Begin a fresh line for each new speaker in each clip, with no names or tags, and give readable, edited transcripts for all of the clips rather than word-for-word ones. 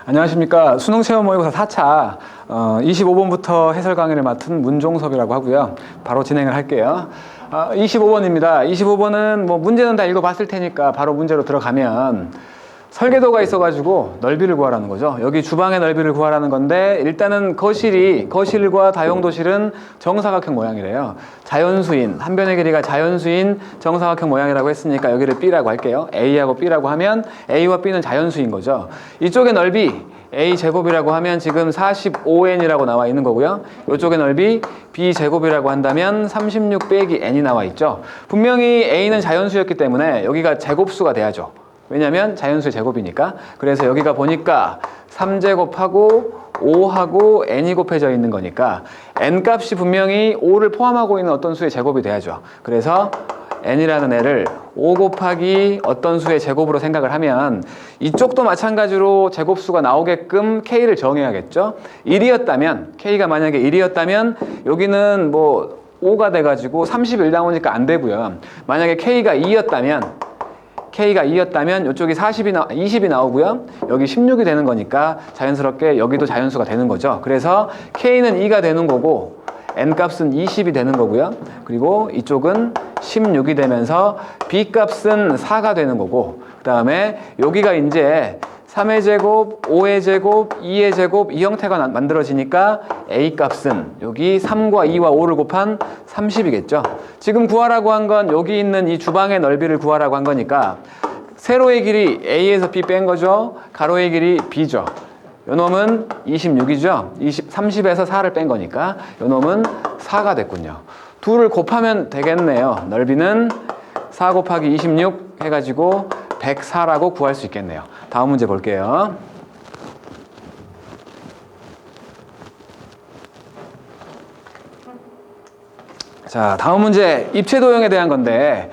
안녕하십니까. 수능체험 모의고사 4차 25번부터 해설 강의를 맡은 문종섭이라고 하고요. 바로 진행을 할게요. 25번입니다. 25번은 뭐 문제는 다 읽어봤을 테니까 바로 문제로 들어가면 설계도가 있어가지고 넓이를 구하라는 거죠. 여기 주방의 넓이를 구하라는 건데 일단은 거실과 다용도실은 정사각형 모양이래요. 자연수인, 한 변의 길이가 자연수인 정사각형 모양이라고 했으니까 여기를 B라고 할게요. A하고 B라고 하면 A와 B는 자연수인 거죠. 이쪽의 넓이 A제곱이라고 하면 지금 45n이라고 나와 있는 거고요. 이쪽의 넓이 B제곱이라고 한다면 36 빼기 n이 나와 있죠. 분명히 A는 자연수였기 때문에 여기가 제곱수가 돼야죠. 왜냐면 자연수의 제곱이니까. 그래서 여기가 보니까 3제곱하고 5하고 n이 곱해져 있는 거니까 n 값이 분명히 5를 포함하고 있는 어떤 수의 제곱이 돼야죠. 그래서 n이라는 애를 5 곱하기 어떤 수의 제곱으로 생각을 하면 이쪽도 마찬가지로 제곱수가 나오게끔 k를 정해야겠죠. 1이었다면 K가 만약에 1이었다면 여기는 뭐 5가 돼가지고 31 나오니까 안 되고요. 만약에 K가 2였다면 이쪽이 20이 나오고요. 여기 16이 되는 거니까 자연스럽게 여기도 자연수가 되는 거죠. 그래서 K는 2가 되는 거고 N값은 20이 되는 거고요. 그리고 이쪽은 16이 되면서 B값은 4가 되는 거고 그 다음에 여기가 이제 3의 제곱, 5의 제곱, 2의 제곱 이 형태가 만들어지니까 A값은 여기 3과 2와 5를 곱한 30이겠죠. 지금 구하라고 한 건 여기 있는 이 주방의 넓이를 구하라고 한 거니까 세로의 길이 A에서 B 뺀 거죠. 가로의 길이 B죠. 요 놈은 26이죠. 30에서 4를 뺀 거니까 요 놈은 4가 됐군요. 둘을 곱하면 되겠네요. 넓이는 4 곱하기 26 해가지고 104라고 구할 수 있겠네요. 다음 문제 볼게요. 자, 다음 문제 입체도형에 대한 건데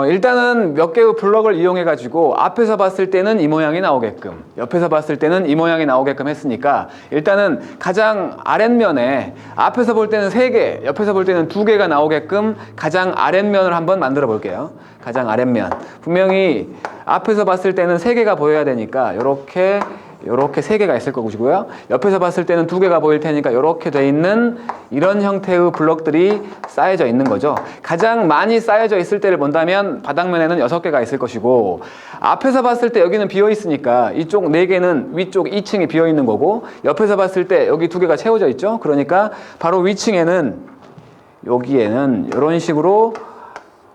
일단은 몇 개의 블럭을 이용해 가지고 앞에서 봤을 때는 이 모양이 나오게끔 옆에서 봤을 때는 이 모양이 나오게끔 했으니까 일단은 가장 아랫면에 앞에서 볼 때는 3개 옆에서 볼 때는 2개가 나오게끔 가장 아랫면을 한번 만들어 볼게요. 가장 아랫면 분명히 앞에서 봤을 때는 3개가 보여야 되니까 요렇게 3개가 있을 거고요. 옆에서 봤을 때는 2개가 보일 테니까 이렇게 돼 있는 이런 형태의 블럭들이 쌓여져 있는 거죠. 가장 많이 쌓여져 있을 때를 본다면 바닥면에는 6개가 있을 것이고 앞에서 봤을 때 여기는 비어 있으니까 이쪽 4개는 위쪽 2층이 비어 있는 거고 옆에서 봤을 때 여기 2개가 채워져 있죠. 그러니까 바로 위층에는 여기에는 이런 식으로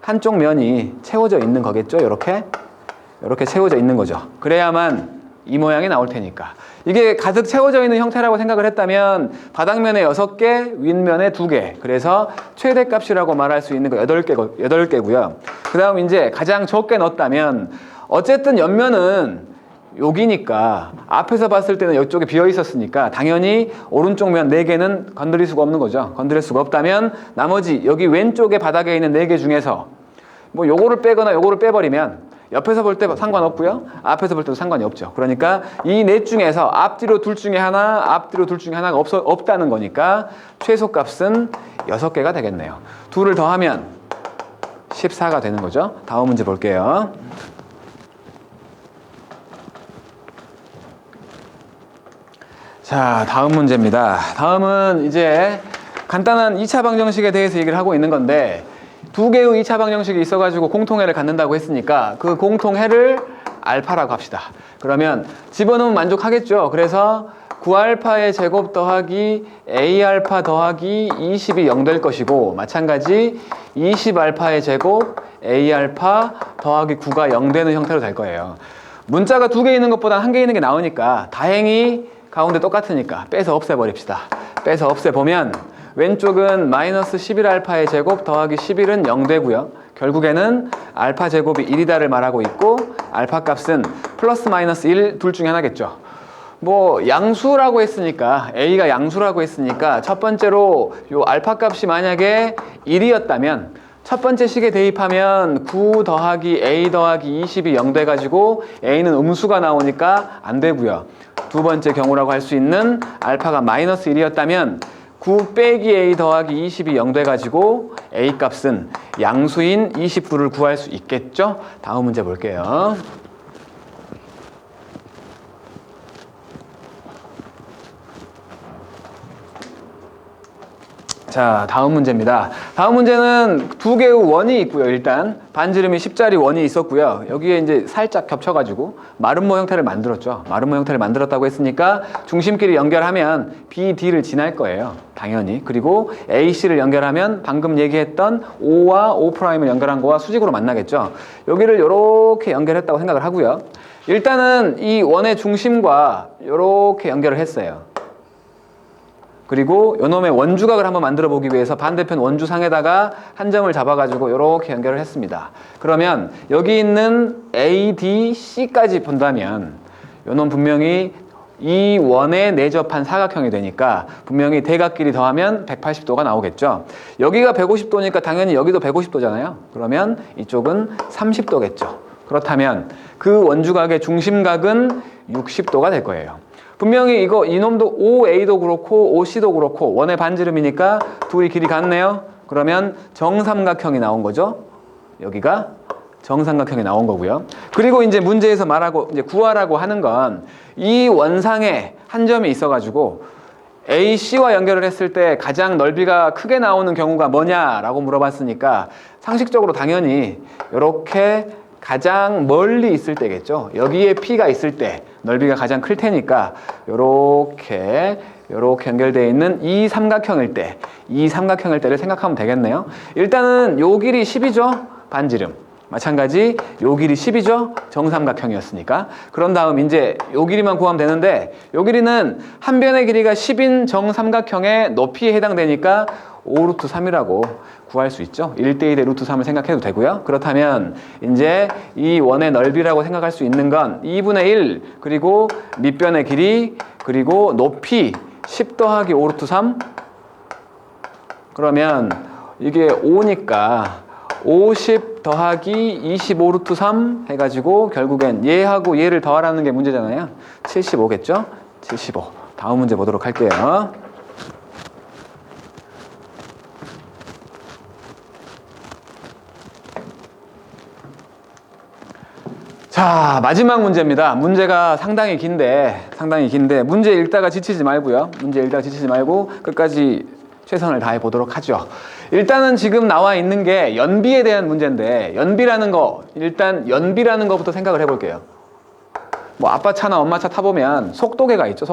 한쪽 면이 채워져 있는 거겠죠. 이렇게 채워져 있는 거죠. 그래야만 이 모양이 나올 테니까 이게 가득 채워져 있는 형태라고 생각을 했다면 바닥면에 6개, 윗면에 2개 그래서 최대값이라고 말할 수 있는 거 8개고요. 그 다음 이제 가장 적게 넣었다면 어쨌든 옆면은 여기니까 앞에서 봤을 때는 이쪽에 비어 있었으니까 당연히 오른쪽 면 4개는 건드릴 수가 없는 거죠. 건드릴 수가 없다면 나머지 여기 왼쪽에 바닥에 있는 4개 중에서 뭐 요거를 빼거나 요거를 빼버리면 옆에서 볼 때 상관없고요. 앞에서 볼 때도 상관이 없죠. 그러니까 이 넷 중에서 앞뒤로 둘 중에 하나가 없다는 거니까 최소값은 6개가 되겠네요. 2를 더하면 14가 되는 거죠. 다음 문제 볼게요. 자, 다음 문제입니다. 다음은 이제 간단한 2차 방정식에 대해서 얘기를 하고 있는 건데 2개의 2차 방정식이 있어가지고 공통해를 갖는다고 했으니까 그 공통해를 알파라고 합시다. 그러면 집어넣으면 만족하겠죠. 그래서 9알파의 제곱 더하기 A알파 더하기 20이 0 될 것이고 마찬가지 20알파의 제곱 A알파 더하기 9가 0 되는 형태로 될 거예요. 문자가 2개 있는 것보다 1개 있는 게 나으니까 다행히 가운데 똑같으니까 빼서 없애버립시다. 빼서 없애보면 왼쪽은 마이너스 11알파의 제곱 더하기 11은 0 되고요. 결국에는 알파 제곱이 1이다를 말하고 있고 알파 값은 플러스 마이너스 1 둘 중에 하나겠죠. 뭐 양수라고 했으니까 A가 양수라고 했으니까 첫 번째로 요 알파 값이 만약에 1이었다면 첫 번째 식에 대입하면 9 더하기 A 더하기 20이 0 돼가지고 A는 음수가 나오니까 안 되고요. 두 번째 경우라고 할 수 있는 알파가 마이너스 1이었다면 9 빼기 A 더하기 20이 0 돼가지고 A 값은 양수인 29를 구할 수 있겠죠? 다음 문제 볼게요. 자, 다음 문제입니다. 다음 문제는 두 개의 원이 있고요. 일단 반지름이 10짜리 원이 있었고요. 여기에 이제 살짝 겹쳐가지고 마름모 형태를 만들었죠. 마름모 형태를 만들었다고 했으니까 중심끼리 연결하면 BD를 지날 거예요. 당연히. 그리고 AC를 연결하면 방금 얘기했던 O와 O'을 연결한 거와 수직으로 만나겠죠. 여기를 이렇게 연결했다고 생각을 하고요. 일단은 이 원의 중심과 이렇게 연결을 했어요. 그리고 요놈의 원주각을 한번 만들어 보기 위해서 반대편 원주상에다가 한 점을 잡아가지고 이렇게 연결을 했습니다. 그러면 여기 있는 ADC까지 본다면 요놈 분명히 이 원에 내접한 사각형이 되니까 분명히 대각끼리 더하면 180도가 나오겠죠. 여기가 150도니까 당연히 여기도 150도잖아요. 그러면 이쪽은 30도겠죠. 그렇다면 그 원주각의 중심각은 60도가 될 거예요. 분명히 이놈도 OA도 그렇고 OC도 그렇고 원의 반지름이니까 둘이 길이 같네요. 그러면 정삼각형이 나온 거죠. 여기가 정삼각형이 나온 거고요. 그리고 이제 문제에서 말하고 이제 구하라고 하는 건 이 원상에 한 점이 있어가지고 AC와 연결을 했을 때 가장 넓이가 크게 나오는 경우가 뭐냐라고 물어봤으니까 상식적으로 당연히 이렇게 가장 멀리 있을 때겠죠. 여기에 P가 있을 때 넓이가 가장 클 테니까 요렇게 연결되어 있는 이 삼각형일 때를 생각하면 되겠네요. 일단은 요 길이 10이죠. 반지름. 마찬가지 요 길이 10이죠. 정삼각형이었으니까. 그런 다음 이제 요 길이만 구하면 되는데 요 길이는 한 변의 길이가 10인 정삼각형의 높이에 해당되니까 5루트 3이라고 구할 수 있죠. 1대1의 루트 3을 생각해도 되고요. 그렇다면 이제 이 원의 넓이라고 생각할 수 있는 건 2분의 1 그리고 밑변의 길이 그리고 높이 10 더하기 5루트 3 그러면 이게 5니까 50 더하기 25 루트 3 해가지고 결국엔 얘하고 얘를 더하라는 게 문제잖아요. 75겠죠? 75. 다음 문제 보도록 할게요. 자, 마지막 문제입니다. 문제가 상당히 긴데 문제 읽다가 지치지 말고요. 문제 읽다가 지치지 말고 끝까지 최선을 다해 보도록 하죠. 일단은 지금 나와 있는 게 연비에 대한 문제인데 연비라는 거부터 생각을 해볼게요. 뭐 아빠 차나 엄마 차 타보면 속도계가 있죠.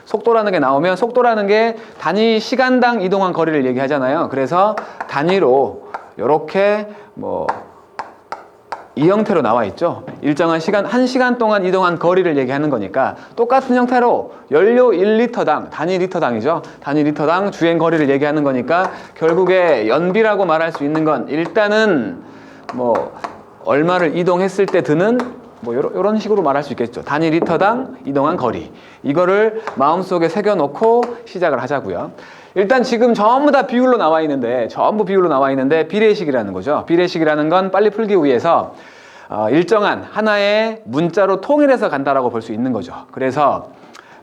속도라는 게 나오면 속도라는 게 단위 시간당 이동한 거리를 얘기하잖아요. 그래서 단위로 이렇게 이 형태로 나와 있죠. 일정한 시간, 1시간 동안 이동한 거리를 얘기하는 거니까 똑같은 형태로 연료 1리터당, 단위 리터당이죠. 단위 리터당 주행 거리를 얘기하는 거니까 결국에 연비라고 말할 수 있는 건 일단은 얼마를 이동했을 때 드는 이런 식으로 말할 수 있겠죠. 단위 리터당 이동한 거리. 이거를 마음속에 새겨놓고 시작을 하자고요. 일단 지금 전부 다 비율로 나와 있는데 비례식이라는 거죠. 비례식이라는 건 빨리 풀기 위해서 일정한 하나의 문자로 통일해서 간다라고 볼 수 있는 거죠. 그래서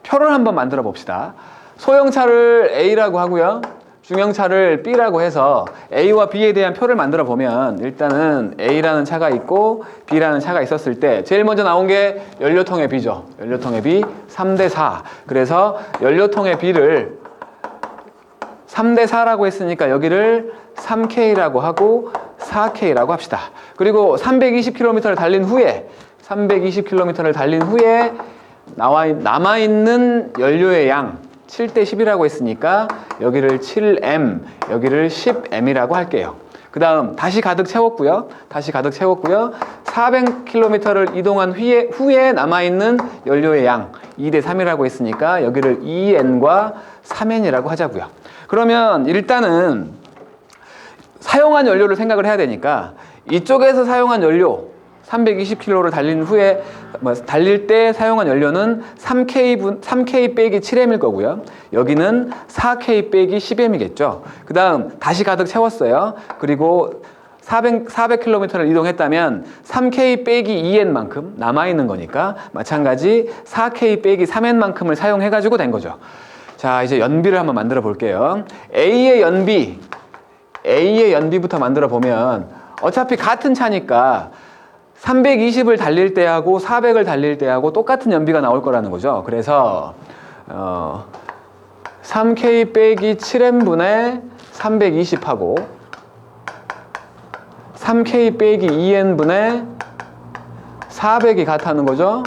표를 한번 만들어 봅시다. 소형차를 A라고 하고요. 중형차를 B라고 해서 A와 B에 대한 표를 만들어 보면 일단은 A라는 차가 있고 B라는 차가 있었을 때 제일 먼저 나온 게 연료통의 B죠. 연료통의 B 3대 4. 그래서 연료통의 B를 3대 4라고 했으니까 여기를 3K라고 하고 4K라고 합시다. 그리고 320km를 달린 후에 남아있는 연료의 양 7대 10이라고 했으니까 여기를 7M, 여기를 10M이라고 할게요. 그 다음 다시 가득 채웠고요. 400km를 이동한 후에 남아있는 연료의 양 2대 3이라고 했으니까 여기를 2N과 3N이라고 하자고요. 그러면 일단은 사용한 연료를 생각을 해야 되니까 이쪽에서 사용한 연료 320km를 달릴 때 사용한 연료는 3K 빼기 7M일 거고요. 여기는 4K 빼기 10M이겠죠. 그 다음 다시 가득 채웠어요. 그리고 400km를 이동했다면 3K 빼기 2N만큼 남아있는 거니까 마찬가지 4K 빼기 3N만큼을 사용해가지고 된 거죠. 자, 이제 연비를 한번 만들어 볼게요. A의 연비부터 만들어 보면 어차피 같은 차니까 320을 달릴 때하고 400을 달릴 때하고 똑같은 연비가 나올 거라는 거죠. 그래서 3K 빼기 7M분의 320하고 3K 빼기 2N분의 400이 같다는 거죠.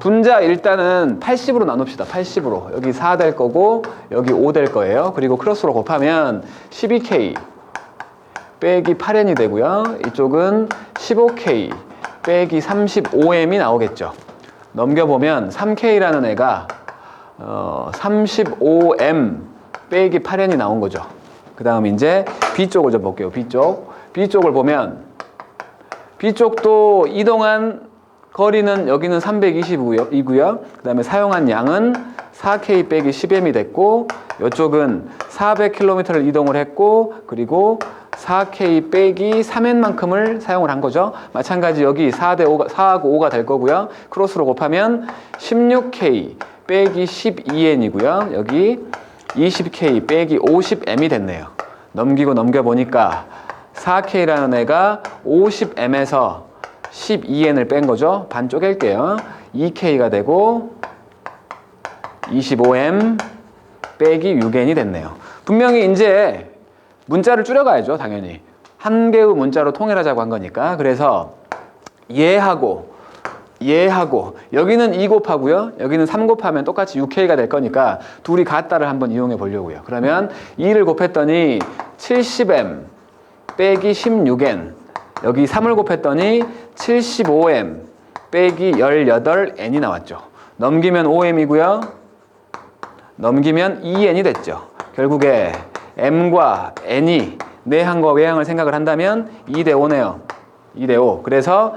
분자 일단은 80으로 나눕시다. 80으로. 여기 4 될 거고 여기 5 될 거예요. 그리고 크로스로 곱하면 12K 빼기 8N이 되고요. 이쪽은 15K 빼기 35M이 나오겠죠. 넘겨보면 3K라는 애가 35M 빼기 8N이 나온 거죠. 그 다음 이제 B쪽을 좀 볼게요. B쪽을 보면 B쪽도 이동한 거리는 여기는 320이고요. 그 다음에 사용한 양은 4K 빼기 10M이 됐고 이쪽은 400km를 이동을 했고 그리고 4K 빼기 3N만큼을 사용을 한 거죠. 마찬가지 여기 4하고 5가 될 거고요. 크로스로 곱하면 16K 빼기 12N이고요. 여기 20K 빼기 50M이 됐네요. 넘기고 넘겨보니까 4K라는 애가 50M에서 12N을 뺀 거죠. 반 쪼갤게요. 2K가 되고 25M 빼기 6N이 됐네요. 분명히 이제 문자를 줄여가야죠. 당연히. 한 개의 문자로 통일하자고 한 거니까. 그래서 얘하고 여기는 2 곱하고요. 여기는 3 곱하면 똑같이 6K가 될 거니까 둘이 같다를 한번 이용해 보려고요. 그러면 2를 곱했더니 70M 빼기 16N 여기 3을 곱했더니 75M 빼기 18N이 나왔죠. 넘기면 5M이고요. 넘기면 2N이 됐죠. 결국에 M과 N이 내항과 외항을 생각을 한다면 2대 5네요. 2대 5. 그래서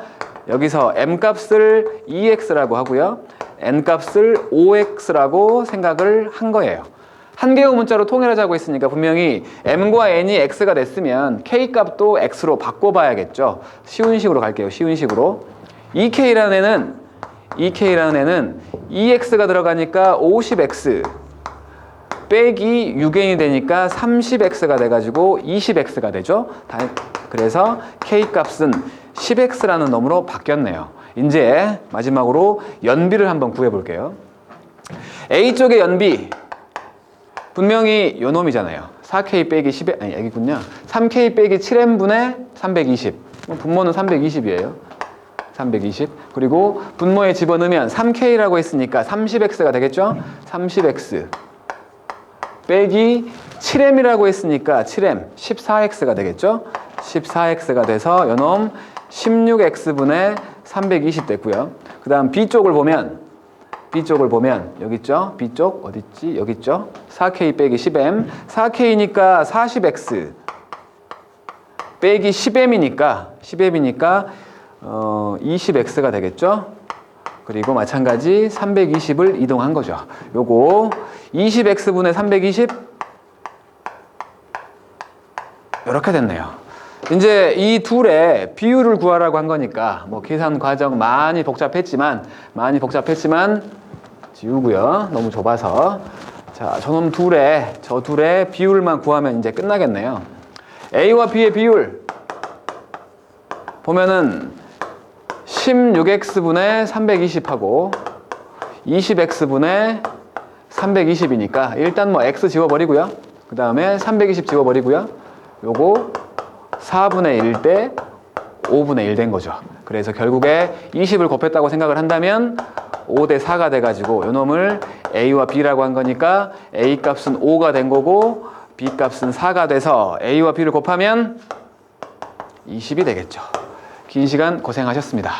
여기서 M 값을 2X라고 하고요. N 값을 5X라고 생각을 한 거예요. 한 개의 문자로 통일하자고 했으니까 분명히 M과 N이 X가 됐으면 K 값도 X로 바꿔봐야겠죠. 쉬운 식으로 갈게요. 쉬운 식으로. 2K라는 애는 2X가 들어가니까 50X 빼기 6N이 되니까 30X가 돼가지고 20X가 되죠. 그래서 K 값은 10X라는 놈으로 바뀌었네요. 이제 마지막으로 연비를 한번 구해볼게요. A쪽의 연비 분명히 요 놈이잖아요. 4K 빼기 10, 아니 여기군요. 3K 빼기 7N분의 320. 분모는 320이에요. 320. 그리고 분모에 집어넣으면 3K라고 했으니까 30X가 되겠죠? 30X 빼기 7M이라고 했으니까 7M 14X가 되겠죠? 14X가 돼서 요놈 16X분의 320 됐고요. 그 다음 B쪽을 보면 여기 있죠? B쪽 어디 있지? 여기 있죠? 4K 빼기 10M 4K니까 40X 빼기 10M이니까 20X가 되겠죠? 그리고 마찬가지 320을 이동한 거죠. 요거 20X분의 320 이렇게 됐네요. 이제 이 둘의 비율을 구하라고 한 거니까 뭐 계산 과정 많이 복잡했지만 지우고요. 너무 좁아서. 자, 저 둘의 비율만 구하면 이제 끝나겠네요. A와 B의 비율 보면은 16X분의 320하고 20X분의 320이니까 일단 뭐 X 지워버리고요. 그 다음에 320 지워버리고요. 요거 4분의 1 대 5분의 1 된 거죠. 그래서 결국에 20을 곱했다고 생각을 한다면 5 대 4가 돼가지고 요놈을 A와 B라고 한 거니까 A 값은 5가 된 거고 B 값은 4가 돼서 A와 B를 곱하면 20이 되겠죠. 긴 시간 고생하셨습니다.